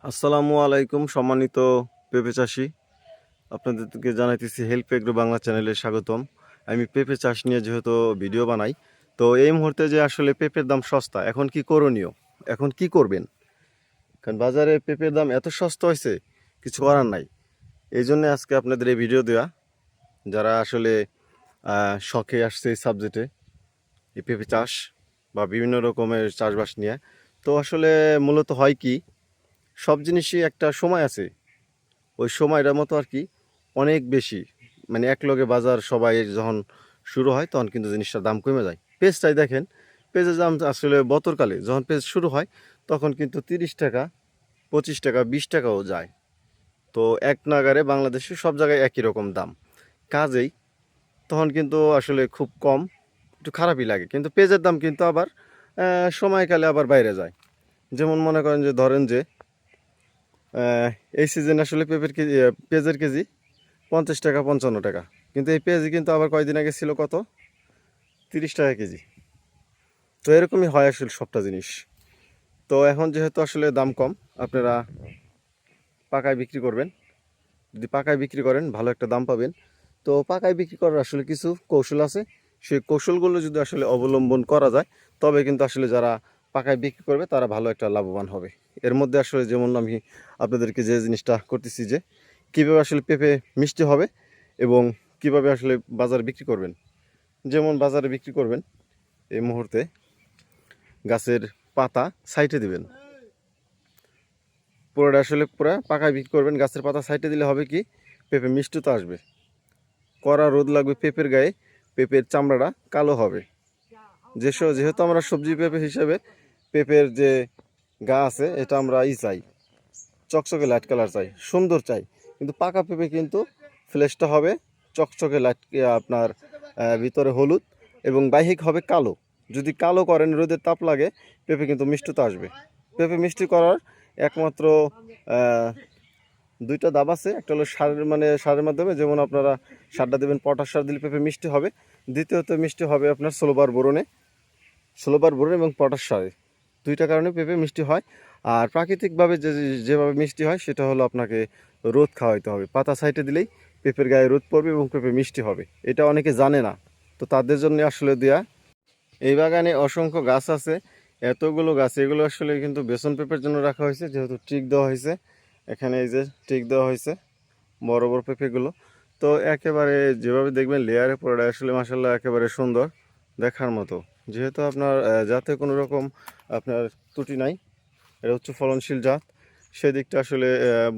আসসালামু আলাইকুম সম্মানিত পেঁপে চাষি, আপনাদেরকে জানাইতেছি হেল্প এগ্রো বাংলা চ্যানেলে স্বাগতম। আমি পেঁপে চাষ নিয়ে যেহেতু ভিডিও বানাই, তো এই মুহূর্তে যে আসলে পেঁপের দাম সস্তা, এখন কি করণীয়, এখন কি করবেন? কারণ বাজারে পেঁপের দাম এত সস্তা হয়েছে, কিছু করার নাই। এই জন্য আজকে আপনাদের এই ভিডিও দেওয়া, যারা আসলে শখে আসছে এই সাবজেক্টে, এই পেঁপে চাষ বা বিভিন্ন রকমের চাষবাস নিয়ে। তো আসলে মূলত হয় কি, সব জিনিসই একটা সময় আছে, ওই সময়টার মতো আর কি অনেক বেশি, মানে একলগে বাজার সবাই যখন শুরু হয় তখন কিন্তু জিনিসটার দাম কমে যায়। পেঁয়াজটাই দেখেন, পেঁয়াজের দাম আসলে বছরকালে যখন পেঁয়াজ শুরু হয় তখন কিন্তু 30 টাকা, 25 টাকা, 20 টাকাও যায়। তো এক নাগারে বাংলাদেশে সব জায়গায় একই রকম দাম, কাজেই তখন কিন্তু আসলে খুব কম, একটু খারাপই লাগে। কিন্তু পেঁয়াজের দাম কিন্তু আবার সময়কালে আবার বাইরে যায়। যেমন মনে করেন যে ধরেন যে এই সিজনে আসলে পেঁপের কেজি, পেঁয়াজের কেজি 50 টাকা, 55 টাকা, কিন্তু এই পেঁয়াজি কিন্তু আবার কয়দিন আগে ছিল কত, 30 টাকা কেজি। তো এরকমই হয় আসলে সবটা জিনিস। তো এখন যেহেতু আসলে দাম কম, আপনারা পাকায় বিক্রি করবেন। যদি পাকায় বিক্রি করেন ভালো একটা দাম পাবেন। তো পাকায় বিক্রি করার আসলে কিছু কৌশল আছে, সেই কৌশলগুলো যদি আসলে অবলম্বন করা যায় তবে কিন্তু আসলে যারা পাকায় বিক্রি করবে তারা ভালো একটা লাভবান হবে। এর মধ্যে আসলে যেমন আমি আপনাদেরকে যে জিনিসটা করতেছি, যে কীভাবে আসলে পেঁপে মিষ্টি হবে এবং কিভাবে আসলে বাজারে বিক্রি করবেন। যেমন বাজারে বিক্রি করবেন, এই মুহূর্তে গাছের পাতা সাইটে দিবেন, পুরোটা আসলে পুরো পাকায় বিক্রি করবেন। গাছের পাতা সাইটে দিলে হবে কি, পেঁপে মিষ্টি তো আসবে, কড়া রোদ লাগবে পেঁপের গায়ে, পেঁপের চামড়াটা কালো হবে। যেহেতু আমরা সবজি পেঁপে হিসেবে পেঁপের যে গা আছে এটা আমরা চাই, চকচকে লাইট কালার চাই, সুন্দর চাই। কিন্তু পাকা পেঁপে কিন্তু ফ্লেশটা হবে চকচকে লাইট, আপনার ভিতরে হলুদ এবং বাহ্যিক হবে কালো। যদি কালো করেন, রোদের তাপ লাগে, পেঁপে কিন্তু মিষ্টতা আসবে। পেঁপে মিষ্টি করার একমাত্র আহ, দুইটা দাব আছে। একটা হলো সারের, মানে সারের মাধ্যমে, যেমন আপনারা সারটা দেবেন, পটাশ সার দিলে পেঁপে মিষ্টি হবে। দ্বিতীয়ত মিষ্টি হবে আপনার ষোলোবার বোরনে এবং পটাশ সারে, দুইটা কারণে পেঁপে মিষ্টি হয়। আর প্রাকৃতিকভাবে যেভাবে মিষ্টি হয় সেটা হলো আপনাকে রোদ খাওয়াইতে হবে। পাতা সাইটে দিলেই পেঁপের গায়ে রোদ পড়বে এবং পেঁপে মিষ্টি হবে। এটা অনেকে জানে না, তো তাদের জন্য আসলে দেয়া। এই বাগানে অসংখ্য গাছ আছে, এতগুলো গাছ, এগুলো আসলে কিন্তু বেসন পেঁপের জন্য রাখা হয়েছে, যেহেতু ট্রিক দেওয়া হয়েছে। এখানে এই যে ট্রিক দেওয়া হয়েছে বড় বড় পেঁপেগুলো। তো একেবারে যেভাবে দেখবেন লেয়ারে পড়ে আসলে মাসাল্লাহ একেবারে সুন্দর দেখার মতো। যেহেতু আপনার যাতে কোনো রকম আপনার ত্রুটি নাই, এটা উচ্চ ফলনশীল জাত, সেদিকটা আসলে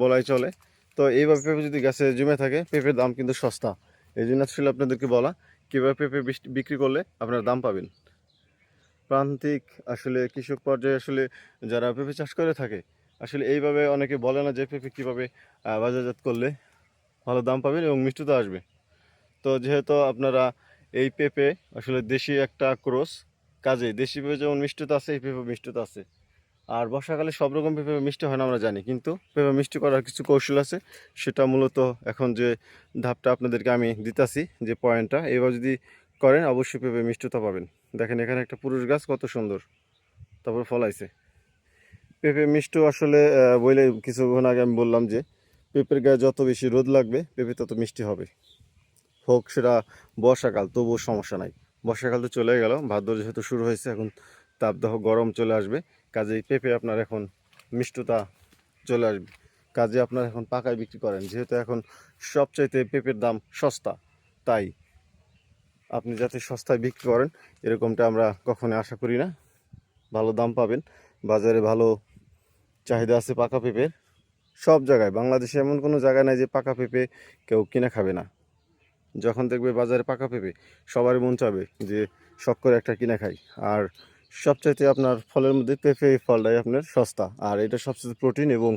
বলাই চলে। তো এইভাবে পেঁপে যদি গাছে জমে থাকে, পেঁপের দাম কিন্তু সস্তা। এই জন্য আসলে আপনাদেরকে বলা কীভাবে পেঁপে বিক্রি করলে আপনার দাম পাবেন। প্রান্তিক আসলে কৃষক পর্যায়ে আসলে যারা পেঁপে চাষ করে থাকে, আসলে এইভাবে অনেকে বলে না যে পেঁপে কীভাবে বাজারজাত করলে ভালো দাম পাবেন এবং মিষ্টতা আসবে। তো যেহেতু আপনারা এই পেঁপে আসলে দেশি একটা ক্রস, কাজে দেশি পেঁপে যেমন মিষ্টতা আছে, এই পেঁপে মিষ্টতা আছে। আর বর্ষাকালে সব রকম পেঁপে মিষ্টি হয় না আমরা জানি, কিন্তু পেঁপে মিষ্টি করার কিছু কৌশল আছে। সেটা মূলত এখন যে ধাপটা আপনাদেরকে আমি দিতাছি, যে পয়েন্টটা, এবার যদি করেন অবশ্যই পেঁপে মিষ্টতা পাবেন। দেখেন এখানে একটা পুরুষ গাছ কত সুন্দর, তারপর ফলাইছে পেঁপে মিষ্টি। আসলে বলে কিছুক্ষণ আগে আমি বললাম যে পেঁপের গায়ে যত বেশি রোদ লাগবে পেঁপে তত মিষ্টি হবে। হোক সেটা বর্ষাকাল, তবুও সমস্যা নাই। বর্ষাকাল তো চলে গেল, ভাদ্র যেহেতু শুরু হয়েছে, এখন তাপদাহ গরম চলে আসবে, কাজেই পেঁপে আপনার এখন মিষ্টতা চলে আসবে। কাজে আপনার এখন পাকায় বিক্রি করেন, যেহেতু এখন সবচাইতে পেঁপের দাম সস্তা, তাই আপনি যাতে সস্তায় বিক্রি করেন এরকমটা আমরা কখনো আশা করি না। ভালো দাম পাবেন, বাজারে ভালো চাহিদা আছে পাকা পেঁপের। সব জায়গায় বাংলাদেশে এমন কোনো জায়গা নাই যে পাকা পেঁপে কেউ কিনে খাবে না। যখন দেখবে বাজারে পাকা পেঁপে, সবারই মন চাবে যে শখ করে একটা কিনে খাই। আর সবচাইতে আপনার ফলের মধ্যে পেঁপে ফলটাই আপনার সস্তা, আর এটা সবচেয়ে প্রোটিন এবং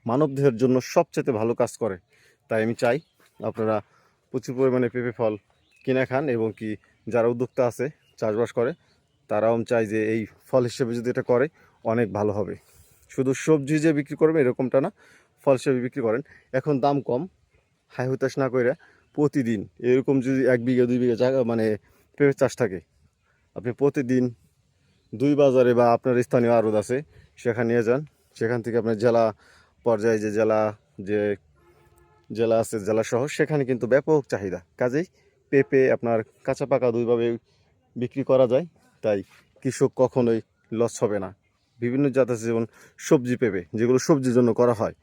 মানবদেহের জন্য সবচেয়ে ভালো কাজ করে। তাই আমি চাই আপনারা প্রচুর পরিমাণে পেঁপে ফল কিনে খান, এবং কি যারা উদ্যোক্তা আছে চাষবাস করে তারাও চায় যে এই ফল হিসেবে যদি এটা করে অনেক ভালো হবে। শুধু সবজি যে বিক্রি করবে এরকমটা না, ফল হিসেবে বিক্রি করেন। এখন দাম কম, হাই হতাশ না করে প্রতিদিন এরকম যদি 1 বিঘা 2 বিঘা জায়গা, মানে পেঁপে চাষ থাকে, আপনি প্রতিদিন দুই বাজারে বা আপনার স্থানীয় আড়ত আছে সেখানে নিয়ে যান। সেখান থেকে আপনার জেলা পর্যায়ে যে জেলা আছে জেলা শহর সেখানে কিন্তু ব্যাপক চাহিদা। কাজেই পেঁপে আপনার কাঁচা পাকা দুইভাবে বিক্রি করা যায়, তাই কৃষক কখনোই লস হবে না। বিভিন্ন জাত আছে যেমন সবজি পেঁপে, যেগুলো সবজির জন্য করা হয়,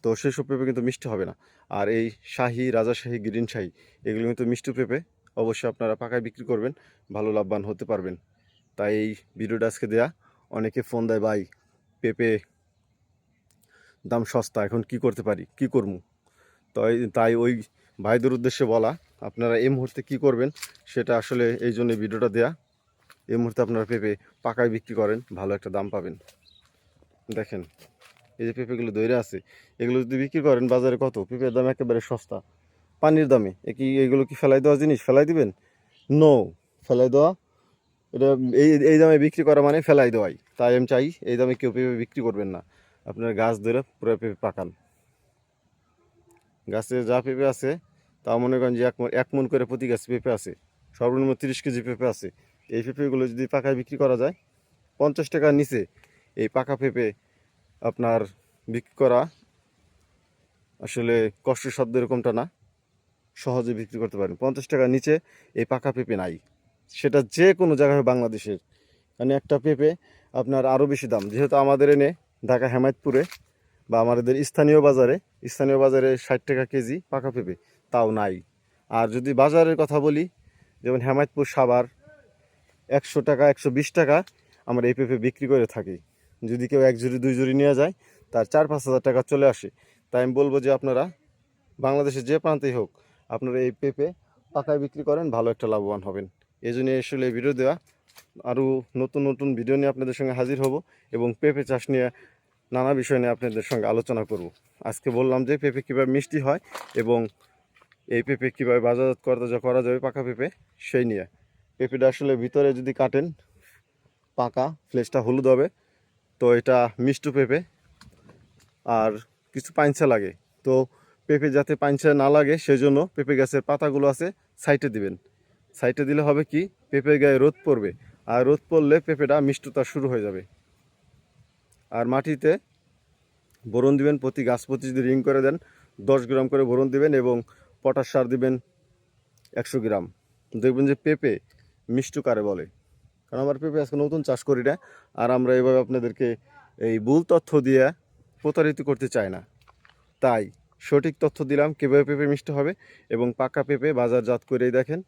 তো সেসব পেঁপে কিন্তু মিষ্টি হবে না। আর এই শাহি, রাজাশাহী, গ্রিন শাহি এগুলো কিন্তু মিষ্টি পেঁপে, অবশ্যই আপনারা পাকায় বিক্রি করবেন, ভালো লাভবান হতে পারবেন। তাই এই ভিডিওটা আজকে দেয়া। অনেকে ফোন দেয়, ভাই পেঁপে দাম সস্তা, এখন কি করতে পারি, কি করবো? তাই ওই ভাইদের উদ্দেশ্যে বলা, আপনারা এই মুহূর্তে কি করবেন সেটা আসলে এই জন্য ভিডিওটা দেয়া। এই মুহূর্তে আপনারা পেঁপে পাকায় বিক্রি করেন, ভালো একটা দাম পাবেন। দেখেন এই যে পেঁপেগুলো ধরে আছে, এগুলো যদি বিক্রি করেন বাজারে কত, পেঁপের দাম একেবারে সস্তা, পানির দামে। এগুলো কি ফেলাই দেওয়া জিনিস? ফেলাই দিবেন? নো, ফেলাই দেওয়া এটা এই দামে বিক্রি করা মানে ফেলাই দেওয়াই। তাই আমি চাই এই দামে কেউ পেঁপে বিক্রি করবেন না। আপনার গাছ ধরে পুরো পেঁপে পাকান। গাছে যা পেঁপে আছে তা মনে করেন যে 1 মণ করে প্রতি গাছে পেঁপে আছে, সর্বনিম্ন 30 কেজি পেঁপে আছে। এই পেঁপেগুলো যদি পাকায় বিক্রি করা যায় 50 টাকার নিচে, এই পাকা পেঁপে আপনার বিক্রি করা আসলে কষ্টসাধ্য এরকমটা না, সহজে বিক্রি করতে পারেন। 50 টাকার নিচে এই পাকা পেঁপে নাই, সেটা যে কোনো জায়গায় বাংলাদেশের। মানে একটা পেঁপে আপনার আরও বেশি দাম, যেহেতু আমাদের এনে ঢাকা হেমায়তপুরে বা আমাদের স্থানীয় বাজারে 60 টাকা কেজি পাকা পেঁপে, তাও নাই। আর যদি বাজারের কথা বলি, যেমন হেমায়তপুর, সাভার 100 টাকা 120 টাকা আমরা এই পেঁপে বিক্রি করে থাকি। যদি কেউ 1 জুড়ি 2 জুড়ি নিয়ে যায় তার 4-5 হাজার টাকা চলে আসে। তাই আমি বলবো যে আপনারা বাংলাদেশের যে প্রান্তেই হোক আপনারা এই পেঁপে পাকায় বিক্রি করেন, ভালো একটা লাভবান হবেন। এই জন্য আসলে ভিডিও দেওয়া। আরও নতুন নতুন ভিডিও নিয়ে আপনাদের সঙ্গে হাজির হব এবং পেঁপে চাষ নিয়ে নানা বিষয় নিয়ে আপনাদের সঙ্গে আলোচনা করব। আজকে বললাম যে পেঁপে কীভাবে মিষ্টি হয় এবং এই পেঁপে কীভাবে বাজারজাত করা যাবে পাকা পেঁপে, সেই নিয়ে। পেঁপেটা আসলে ভিতরে যদি কাটেন পাকা, ফ্লেশটা হলুদ হবে, তো এটা মিষ্টি পেঁপে। আর কিছু পাইনসা লাগে, তো পেঁপে যাতে পাইনসা না লাগে সেজন্য পেঁপে গাছের পাতাগুলো আছে সাইডে দিবেন। সাইডে দিলে হবে কি, পেঁপের গায়ে রোদ পড়বে, আর রোদ পড়লে পেঁপেটা মিষ্টতা শুরু হয়ে যাবে। আর মাটিতে বোরন দিবেন, প্রতি গাছ প্রতি যদি রিং করে দেন 10 গ্রাম করে বোরন দিবেন এবং পটাশ সার দিবেন 100 গ্রাম। দেখবেন যে পেঁপে মিষ্টু কারে বলে। কারণ আমার পেঁপে আজকে নতুন চাষ করি না, আর আমরা এভাবে আপনাদেরকে এই ভুল তথ্য দিয়ে প্রতারিত করতে চাই না। তাই সঠিক তথ্য দিলাম কীভাবে পেঁপে মিষ্টি হবে, এবং পাকা পেঁপে বাজারজাত করেই দেখেন,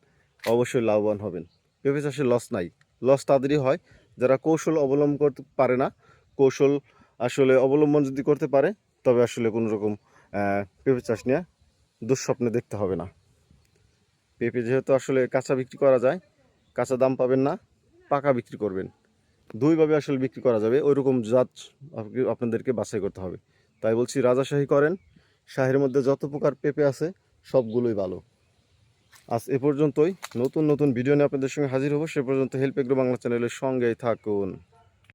অবশ্যই লাভবান হবেন। পেঁপে চাষে লস নাই, লস তাদেরই হয় যারা কৌশল অবলম্বন করতে পারে না। কৌশল আসলে অবলম্বন যদি করতে পারে তবে আসলে কোনো রকম পেঁপে চাষ নিয়ে দুঃস্বপ্নে দেখতে হবে না। পেঁপে যেহেতু আসলে কাঁচা বিক্রি করা যায়, কাঁচা দাম পাবেন না, পাকা বিক্রি করবেন, দুইভাবে আসলে বিক্রি করা যাবে। ওইরকম জাত আপনাদেরকে বাছাই করতে হবে। তাই বলছি রাজাশাহী করেন, শাহের মধ্যে যত প্রকার পেঁপে আছে সবগুলোই ভালো। আজ এ পর্যন্তই, নতুন নতুন ভিডিও নিয়ে আপনাদের সঙ্গে হাজির হব। সে পর্যন্ত হেল্প এগ্রো বাংলা চ্যানেলের সঙ্গেই থাকুন।